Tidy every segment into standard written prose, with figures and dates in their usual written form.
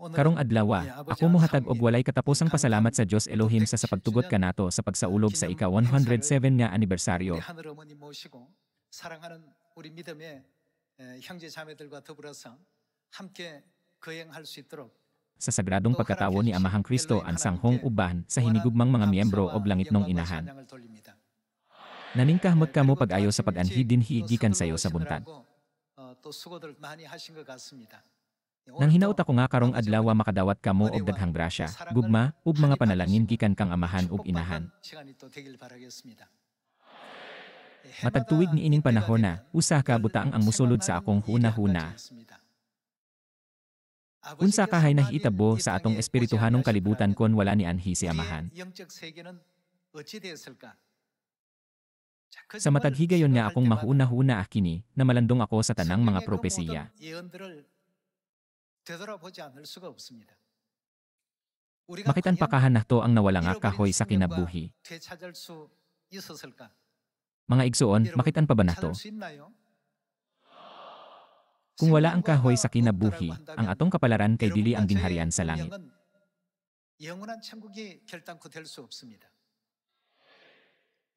Karong adlaw, ako mohatag og walay katapusang pasalamat sa Dios Elohim sa pagtugot kanato sa pagsaulog sa ika-107 nga anibersaryo. 하늘 어머니 모시고 사랑하는 우리 믿음의 형제 자매들과 더불어서 함께 거행할 수 있도록 Sa sagradong pagkatawo ni Amahang Kristo ang sanghong uban sa hinigugmang mga miyembro og langitnong inahan. 찬양을 돌립니다. Naningkahmot kamo pag-ayo sa pag-anhi dinhi gikan sayo sa buntag. 또 수고들 많이 하신 것 같습니다. Nang hinaut ako nga karong adlaw makadawat kamo og daghang grasya, gugma ug mga panalangin gikan kang amahan ug inahan. 시간이 또 되길 바라겠습니다. Matag tuig ni ining panahon na, usa ka butaang ang musulod sa akong huna-huna. Unsa kahay nahitabo sa atong espirituhanong kalibutan kon wala ni anhi si amahan. Sa matag higayon nga akong mahuna-huna kini, na malandong ako sa tanang mga propesiya. Makitan pakahan na to ang nawala nga kahoy sa kinabuhi. Mga igsuon, makitan pa ba na to? Kung wala ang kahoy sa kinabuhi, ang atong kapalaran kay dili ang ginharian sa langit.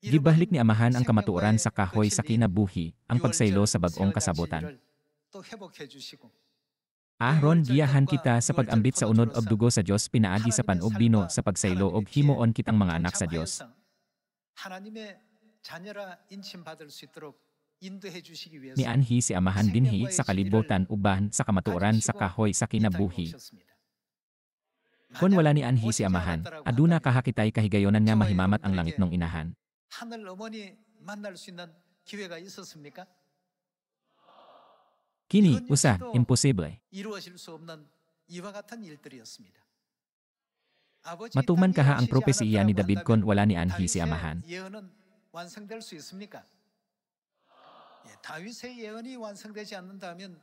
Gibahlik ni amahan ang kamatuoran sa kahoy sa kinabuhi, ang pagsaylo sa bag-ong kasabutan. Ahron giyahan kita sa pag-ambit sa unod og dugo sa Dios pinaagi sa panog bino sa pagsaylo og himuon kitang mga anak sa Dios. Ni anhi si amahan dinhi sa kalibutan uban sa kamatuoran sa kahoy sa kinabuhi. Kon wala ni anhi si amahan, aduna kahakitay kahigayonan nga mahimamat ang langit nung inahan. 하늘 어머니 만날 수 있는 기회가 있었습니까? Kini, usa, imposible. 이루어질 수 없는 이와 같은 일들이었습니다. Matuman kaha ang propesiya ni David kon wala ni anhi si amahan. 예언은 완성될 수 있습니까? 다윗의 예언이 완성되지 않는다면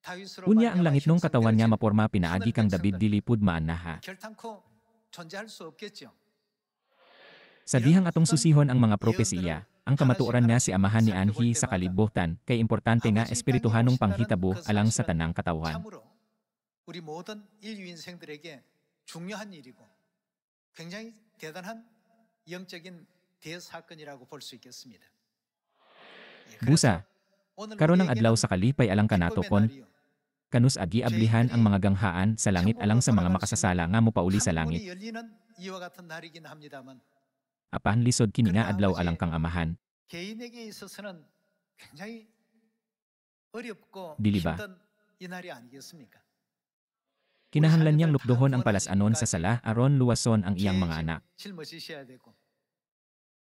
다윗으로 Unya ang langit nung katawan niya maporma pinaagi kang David dilipud maanaha. 결탄코 존재할 수 없겠죠. Sa dihang atong susihon ang mga propesiya, ang kamatuoran nga si amahan ni anhi sa kalibutan, kay importante nga espirituhanong panghitabo alang sa tanang katawan. 참으로 우리 모든 인류 인생들에게 중요한 일이고 굉장히 대단한 영적인 대사건이라고 볼 수 있겠습니다. Busa, karon ang adlaw sa kalipay alang kanato kon, kanus agi ablihan ang mga ganghaan sa langit alang sa mga makasasala nga mopauli sa langit. 이와 같은 날이긴 합니다만 Apan lisod kini nga adlaw alang kang amahan. 개인에게 있어서는 굉장히 어렵고 Dili ba? 힘든 이 날이 아니겠습니까? Kinahanglan niyang lukduhon ang palasanon sa sala aron luwason ang iyang mga anak. 짊어지셔야 되고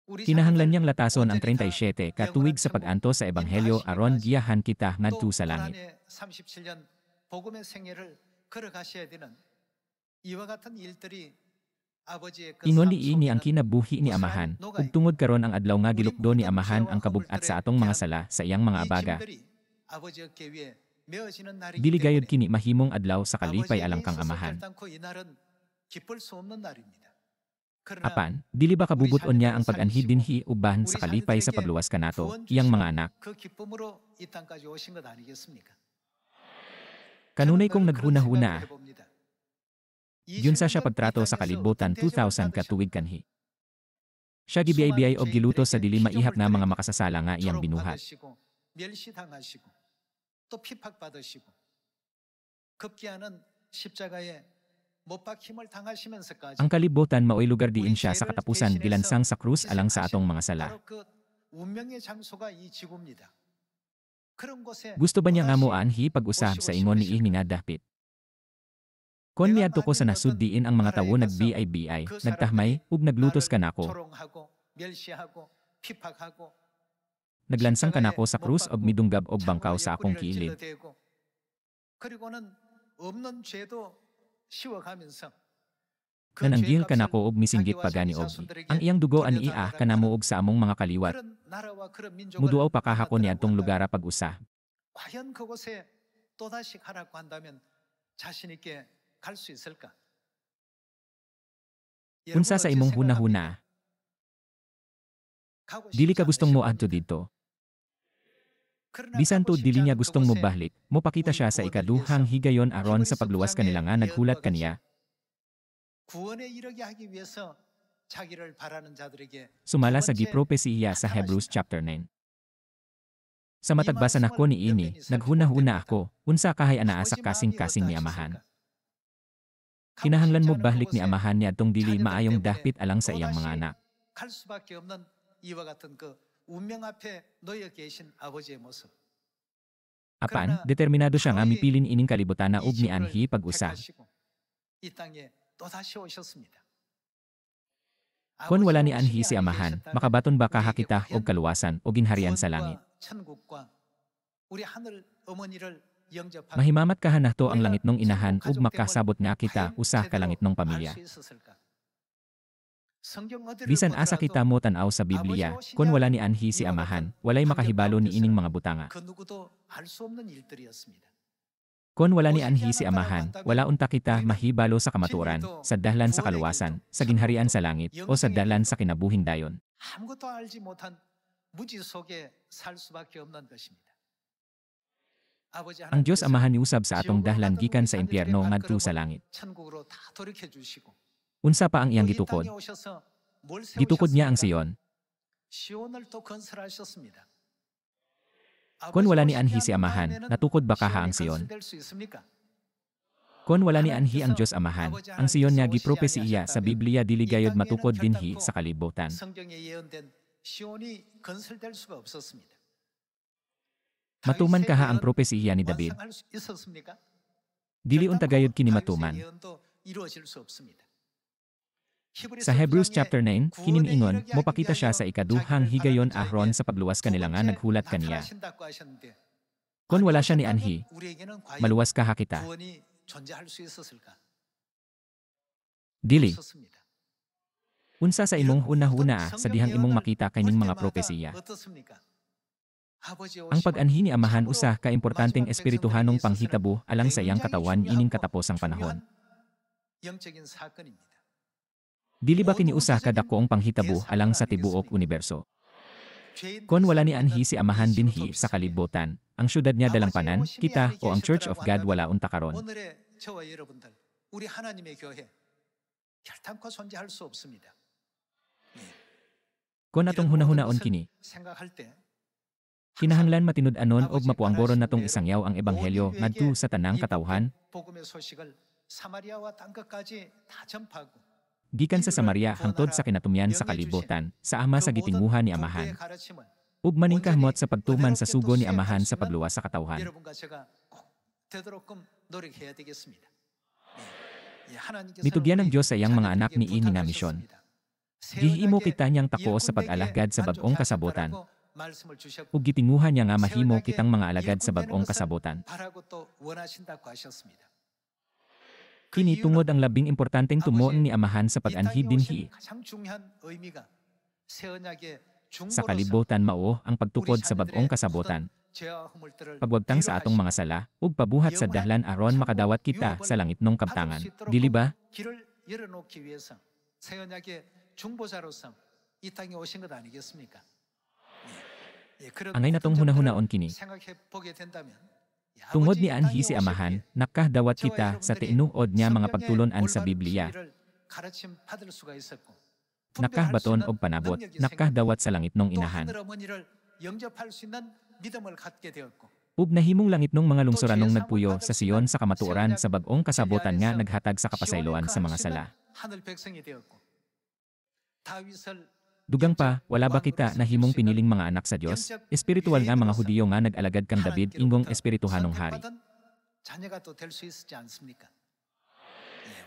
Kinahanglan niyang latason ang 37 katuig sa pag-anto sa ebanghelyo aron giyahan kita ngadto sa langit. 37년 복음의 생애를 걸어가셔야 되는 이와 같은 일들이 아버지의 그 Ingon 삶 ni ang 속에는 kinabuhi ni amahan, ug tungod karon ang adlaw nga gilukdo ni amahan ang kabugat sa atong mga sala sa iyang mga 이 abaga. 짐들이 아버지 어깨 위에 메어지는 날이기 Dili gayud 때문에 kini mahimong adlaw sa kalipay alang kang 있어서 amahan. 결단코 이 날은 기쁠 수 없는 날입니다. 그러나 Apan, dili ba kabubuton niya ang pag-anhi dinhi uban sa kalipay sa pagluwas kanato, iyang mga anak. 그 기쁨으로 이 땅까지 오신 것 아니겠습니까? Kanunay kong 저는 그런 naghuna-huna, 생각을 해봅니다. yun sa siya pagtrato sa kalibutan 2,000 katuig kanhi. Siya gibiyay-biyay og giluto sa dili maihap nga mga makasasala nga iyang binuhat. 멸시당하시고 또 핍박받으시고 급기야는 십자가에 못 박힘을 당하시면서까지 Ang kalibutan maoy lugar diin siya sa katapusan gilansang sa krus alang sa atong mga sala. 바로 그 운명의 장소가 이 지구입니다. 그런 곳에 Gusto ba niya nga mo anhi pag-usab sa ingon ni nga dapit? Kon miadto ko sa nasud diin ang mga tawo nag-BI-BI, nagtahmay, ug naglutos kanako, 조롱하고 멸시하고 핍박하고 naglansang kanako sa krus og midunggab og bangkaw sa akong kilid. 그리고는 없는 죄도 씌워가면서 Nananggil kanako og misinggit pagani og ang iyang dugo ani iya kanamo og sa among mga kaliwat. 그런 나라와 그런 민족을 Muduaw pa kahako niadtong 만들어가고 lugara pag-usa. 과연 그곳에 또다시 가라고 한다면 자신 있게 갈 수 있을까? Unsa sa imong hunahuna, dili ka gustong mo adto dito. Bisan to dili niya gustong mobahlik, mopakita siya sa ikaduhang higayon aron sa pagluwas kanila nga naghulat kaniya. 구원에 이르게 하기 위해서 자기를 바라는 자들에게 Sumala sa gipropesiya sa Hebrews chapter 9. Sa matagbasa nako ni ini, naghuna-huna ako, unsa kahay anaa sa kasing-kasing ni amahan. Kinahanglan mo bahlik ni amahan niya tong dili maayong dahpit alang sa iyang mga anak. 갈 수밖에 없는 이와 같은 그 운명 앞에 놓여 계신 아버지의 모습. Apan, determinado siya nga mipilin ining kalibutan na ug ni anhi pag-usa. 이 땅에 또다시 오셨습니다. Kon wala ni anhi si amahan, makabaton ba kahakita og kaluwasan o ginharian sa langit. Mahimamat kahanahto ang langit nung inahan ug makasabot nga kita usa ka langit nung pamilya. Bisan asa kita mo tan-aw sa Biblia, kon wala ni anhi si amahan, walay makahibalo ni ining mga butanga. Kon wala ni anhi si amahan, wala unta kita mahibalo sa kamatuoran, sa dahlan sa kaluwasan, sa ginharian sa langit, o sa dahlan sa kinabuhing dayon. 아무것도 알지 못한 무지 속에 살 수밖에 없는 것입니다. Ang Dios amahan niusab sa atong dahlan gikan sa impyerno ngadto sa langit. 천국으로 다 돌이켜 주시고 Unsa pa ang iyang gitukod? Gitukod niya ang Sion. 시온을 또 건설하셨습니다. Kon wala ni anhi si amahan, natukod ba kaha ang Sion? Kon wala ni anhi ang Dios amahan, ang Sion niya gipropesiya sa Biblia dili gayud matukod dinhi sa kalibutan. Matuman kaha ang propesiya ni David. Dili unta gayud kini matuman. Sa Hebrews chapter 9, kininingon, mopakita siya sa ikaduhang higayon ahron sa pagluwas kanila nga naghulat kaniya. Kon wala siya ni anhi, maluwas kaha kita. Dili. Unsa sa imong hunahuna sa dihang imong makita kaning mga propesiya. Ang pag-anhi ni amahan usa ka importanteng espirituhanong panghitabo alang sa iyang katawan ining katapos ang panahon. Dili ba kini usa ka dako ang panghitabo alang sa tibuok universo? Kon wala ni anhi si amahan dinhi sa kalibutan, ang syudad niya dalangpanan, kita o ang Church of God wala unta karon. Kon atong hunahunaon kini, kinahanglan matinud-anon og mapuangboron natong isangyaw ang ebanghelyo ngadto sa tanang katawhan. Gikan sa Samaria hangtod sa kinatumyan sa kalibutan, sa ama sa gitinguhan ni amahan. Ug maningkahmot sa pagtuman sa sugo ni amahan sa pagluwas sa katawhan. Mitugyan ng Diyos sa iyang mga anak ni ini nga misyon. Gihimo kita niyang tako sa pag-alagad sa bag-ong kasabutan. Ug gitinguhan niya nga mahimo kitang mga alagad sa bag-ong kasabutan. Kini tungod ang labing importanteng tumoon ni amahan sa pag-anhi dinhi. Sa kalibutan mao ang pagtukod sa bag-ong kasabutan. Pagwagtang sa atong mga sala, ug pabuhat sa dahlan aron makadawat kita sa langit nung kabtangan. Dili ba? Angay natong hunahunaon kini. Tungod ni anhi si amahan, nakahdawat kita sa tinuod niya mga pagtulonan sa Biblia. Nakahbaton og panabot, nakahdawat sa langit nung inahan. Ug nahimong langit nung mga lungsoranong nagpuyo sa Sion sa kamatuoran sa bag-ong kasabutan nga naghatag sa kapasayloan sa mga sala. Dugang pa, wala ba kita na himong piniling mga anak sa Diyos? Espiritual nga mga Hudiyo nga nag-alagad kang David ingong espirituhanong hari.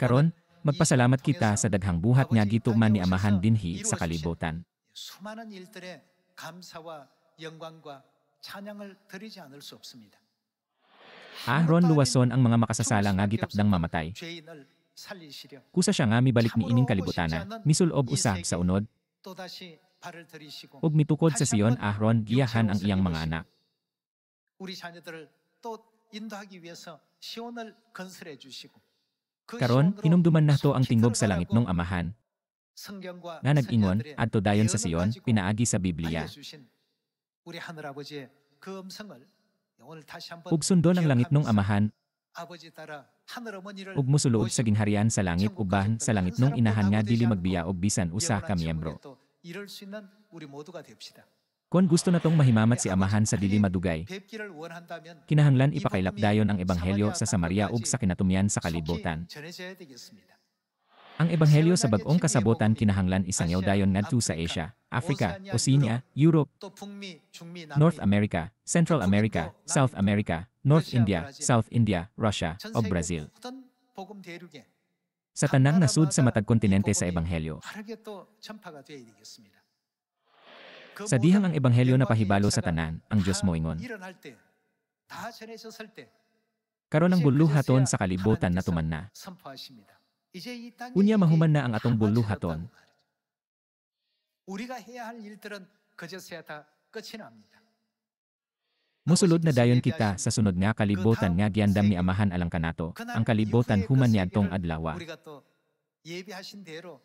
Karon, magpasalamat kita sa daghang buhat nga gituman ni amahan dinhi sa kalibutan. Ahron luwason ang mga makasasala nga gitakdang mamatay. Kusa siya nga mibalik ni ining kalibutana, misulob usab sa unod. Ug mitukod sa Sion ahron giyahan ang iyang mga anak. Karon hinumduman nato ang tingog sa langit nung amahan. Nga nag-ingon adto dayon sa Sion pinaagi sa Biblia. 그 음성을 오늘 다시 한번 Ug sundon ang langit nung amahan, 아버지 따라 하늘 어머니를 ug musulod sa ginharian sa langit 천국 ubahan 가족들, sa langit 한 nung 사람도 inahan nga 가고 dili 되지 magbiya 않고 og bisan usa ka 영원한 miyembro. 천국에 또 이룰 수 있는 우리 모두가 됩시다. Kung gusto natong mahimamat si amahan sa dili madugay, 뵙기를 원한다면 kinahanglan 이 ipakailapdayon ang 복음이 ebanghelyo sa Samaria ug sa kinatumian sa 속히 kalibutan. 전해져야 되겠습니다. Ang ebanghelyo sa bag-ong kasabotan kinahanglan isangyaw dayon ngadto sa Asia, Africa, Oceania, Europe, 또 북미, 중미, North 남미 America, Central America, South America, North India, South India, Russia, 전 ug 세계 Brazil. 모든 복음 대륙에 Sa tanang nasud sa matag kontinente sa ebanghelyo. 바르게 또 전파가 되어야 되겠습니다. 그 Sa dihang ang 모든 ebanghelyo na 영광의 pahibalo sa 역사가 tanan, ang Dios 다 moingon. 일어날 때, 다 전해졌을 때 Karon ang 이제 buluhaton 그제서야 sa kalibutan na 하나님께서 tuman na. 선포하십니다. 이제 이 땅에 Unya 일이 mahuman na ang atong 다 buluhaton. 마쳐졌다고 가르쳐. 우리가 해야 할 일들은 그제서야 다 끝이 납니다. Musulod na dayon kita sa sunod nga kalibutan nga giandam ni Amahan alang kanato. Ang kalibutan human niadtong adlawa. 우리가 또 예비하신 대로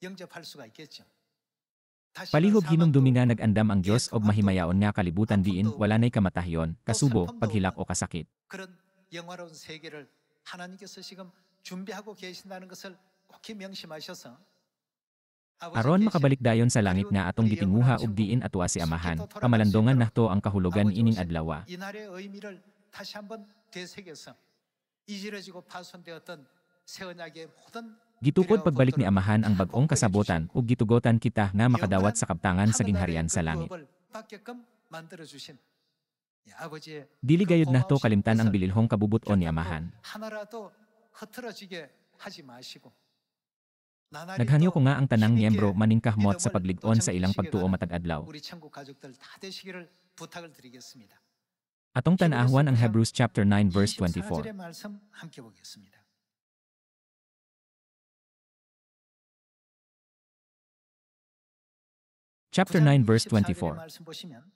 영접할 수가 있겠죠. 다시는 Palihog hinumdumi nga 사망도 nag-andam ang Dios og mahimayaon nga kalibutan diin wala nay kamatahyon, kasubo, paghilak o kasakit. 그런 영화로운 세계를 하나님께서 지금 준비하고 계신다는 것을 꼭히 명심하셔서 Aron makabalik dayon sa langit nga atong gitinguha ug diin atwa si Amahan, kamalandongan nahto ang kahulugan ining adlawa. 이날의 의미를 다시 한번 되새겨서 이지러지고 파손되었던 새 언약의 모든 Gitukod pagbalik ni Amahan ang bag-ong kasabotan ug gitugotan kita nga makadawat sa kaptangan sa ginharian sa langit. 받게끔 만들어 주신 아버지의 Dili gayud nahto kalimtan ang bililhong kabubuton ni Amahan. 하나라도 흐트러지게 하지 마시고 Naghangyo ko nga ang tanang miyembro maningkahmot sa paglig-on sa ilang pagtuo matag adlaw. 우리 천국 가족들 다 되시기를 부탁을 드리겠습니다. Atong tan-ahwan ang Hebrews chapter 9 verse 24. 24절의 말씀 함께 보겠습니다. Chapter 9 verse 24절의 24. 말씀 보시면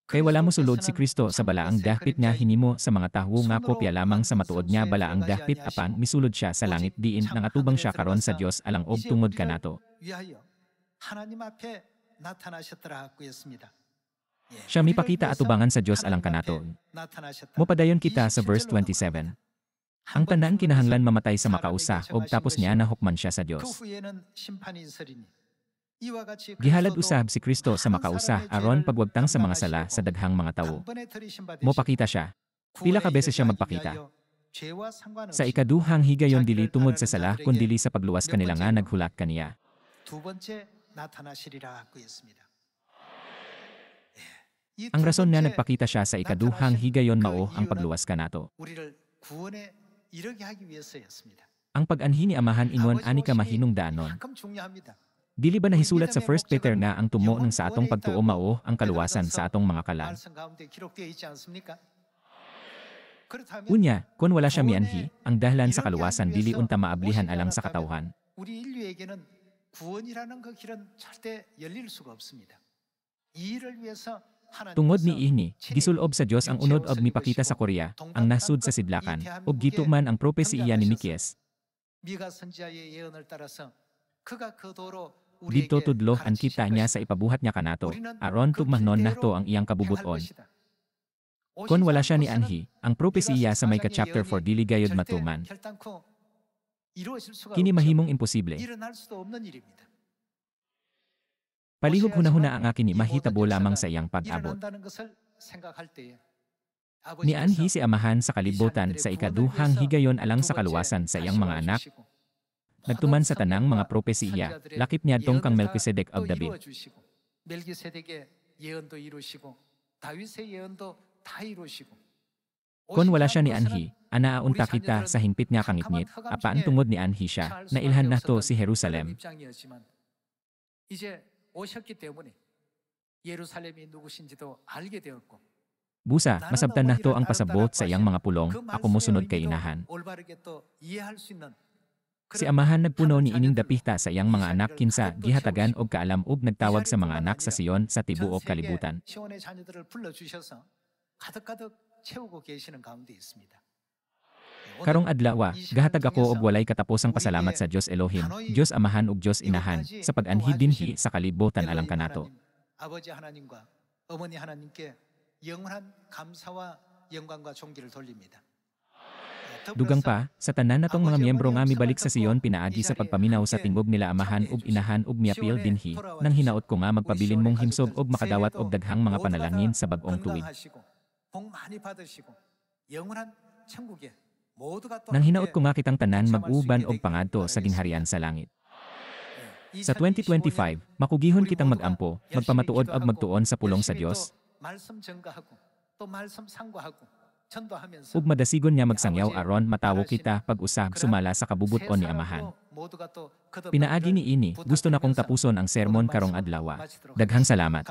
Kay wala mo sulod si Kristo sa balaang dahpit nga hinimo sa mga tawo nga kopya lamang sa matuod nga balaang dahpit apan misulod siya sa langit diin nangatubang siya karon sa Dios alang og tungod kanato. 위하여 하나님 앞에 나타나셨더라 하고 했습니다. Siya mipakita atubangan sa Dios alang kanato. Mopadayon kita sa verse 27. Ang tanan kinahanglan mamatay sa makausa og tapos niya nahukman siya sa 그 Dios. 후에는 심판이 있으리니 이와 같이 Gihalad 그리스도도 usab si Kristo sa makausa aron pagwagtang sa mga sala sa daghang mga tawo. 단번에 들이신 바 되시고 Mopakita siya. Pila ka beses siya magpakita. 죄와 상관없이 Sa ikaduhang higayon dili tungod sa sala kun dili sa pagluwas kanila nga naghulat kaniya. 두 번째 나타나시리라 하고 했습니다. Ang rason nga nagpakita siya sa ikaduhang higayon mao ang pagluwas kanato. 우리를 구원에 이르게 하기 위해서였습니다. Ang pag-anhi ni Amahan ingon ani ka mahinong danon. 참 중요합니다. Dili ba nahisulat sa 1 Peter nga ang tumo ng sa atong pagtuo mao ang kaluwasan sa atong mga kalan? 말씀 가운데 기록되어 있지 않습니까? 그렇다면 Unya, kun wala siya mianhi, ang dahlan sa kaluwasan dili unta maablihan alang sa katawhan. 우리 인류에게는 구원이라는 그 길은 절대 열릴 수가 없습니다. 이 일을 위해서 Tungod ni ihni, gisulob sa Dios ang unod og mipakita sa Korea, ang nasud sa sidlakan, ug gituman ang propesiya ni Mikies. 미가 선지자의 예언을 따라서 그가 그 도로 Dito 우리에게 tudlo ang 가르치실 kita niya 것이다. sa ipabuhat niya kanato, 우리는 aron 그 tugmahnon 길대로 nahto ang iyang 행할 kabubuton. 것이다. Kun wala siya ni 오시지 않고서는 anhi, ang propesiya sa may ka-chapter 4 dili gayud 절대 matuman. 결단코 이루어질 수가 Kini 없죠. mahimong imposible. 일어날 수도 없는 일입니다. Palihog hunahuna ang akin ni mahitabo lamang sa iyang pag-abot. 일어난다는 것을 생각할 때에 Ni anhi 아버지께서 si Amahan sa kalibutan sa ikaduhang higayon alang sa kaluwasan sa iyang mga anak, nagtuman sa tanang mga propesiya, lakip niadtong kang Melkisedek of David. 멜기세덱의 예언도 이루시고 다윗의 예언도 다 이루시고 Kon wala siya ni anhi, anaaunta kita sa hingpit nga kangitngit, apaan tungod ni anhi siya, nailhan nahto si Jerusalem. 입장이었지만 이제 오셨기 때문에 예루살렘이 누구신지도 알게 되었고 Busa, masabtan nahto ang pasabot sa iyang mga pulong, ako musunod kay inahan. 올바르게 또 이해할 수 있는 Si Amahan nagpuno ni ining dapihta sa iyang mga anak kinsa gihatagan og kaalam ug nagtawag sa mga anak sa Sion sa tibuok kalibutan. 시온의 자녀들을 불러 주셔서 가득가득 채우고 계시는 가운데 있습니다. Karong adlaw, gahatag ako og walay katapusang pasalamat sa Dios Elohim, Dios Amahan ug Dios Inahan sa pag-anhi dinhi sa kalibutan alang kanato. 아버지 하나님과 어머니 하나님께 영원한 감사와 영광과 존귀를 돌립니다. Dugang pa, sa tanan natong mga miyembro nga mibalik sa Sion pinaagi sa pagpaminaw sa tingog nila amahan ug inahan ug miapil dinhi, nang hinaot ko nga magpabilin mong himsog ug makadawat og daghang mga panalangin sa bag-ong tuig. Nang hinaot ko nga kitang tanan mag-uban og pangadto sa ginharian sa langit. Sa 2025, makugihon kitang magampo, magpamatuod ag magtuon sa pulong sa Dios. Ug madasigon niya magsangyaw aron matawo kita pag-usab sumala sa kabubuton ni amahan. Pinaagi ni ini, gusto na kong tapuson ang sermon karong adlaw. Daghang salamat.